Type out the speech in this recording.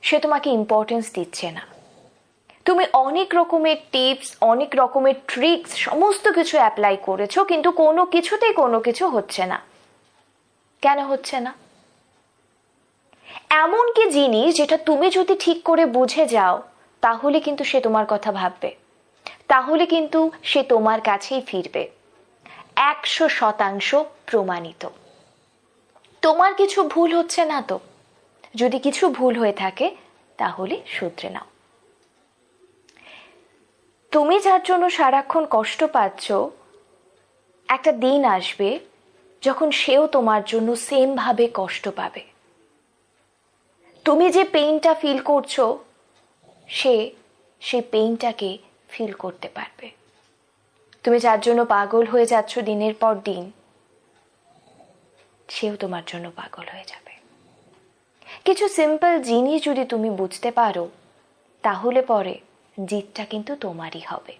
সে তোমাকে ইম্পর্টেন্স দিচ্ছে না। তুমি অনেক রকমের টিপস, অনেক রকমের ট্রিক্স, সমস্ত কিছু অ্যাপ্লাই করেছো, কিন্তু কোনো কিছুতেই কোনো কিছু হচ্ছে না। কেন হচ্ছে না? এমন কি জিনিস যেটা তুমি যদি ঠিক করে বুঝে যাও, তাহলে কিন্তু সে তোমার কথা ভাববে, তাহলে কিন্তু সে তোমার কাছেই ফিরবে। 100% প্রমাণিত। তোমার কিছু ভুল হচ্ছে না তো? যদি কিছু ভুল হয়ে থাকে তাহলে শুধরে নাও। তুমি যার জন্য সারাক্ষণ কষ্ট পাচ্ছ, একটা দিন আসবে যখন সেও তোমার জন্য সেম ভাবে কষ্ট পাবে। তুমি যে পেইনটা ফিল করছো, সে সেই পেইনটাকে ফিল করতে পারবে। তুমি যার জন্য পাগল হয়ে যাচ্ছ দিনের পর দিন, সেও তোমার জন্য পাগল হয়ে যাবে। কিছু সিম্পল জিনিস যদি তুমি বুঝতে পারো, তাহলে পরে জিতটা কিন্তু তোমারই হবে।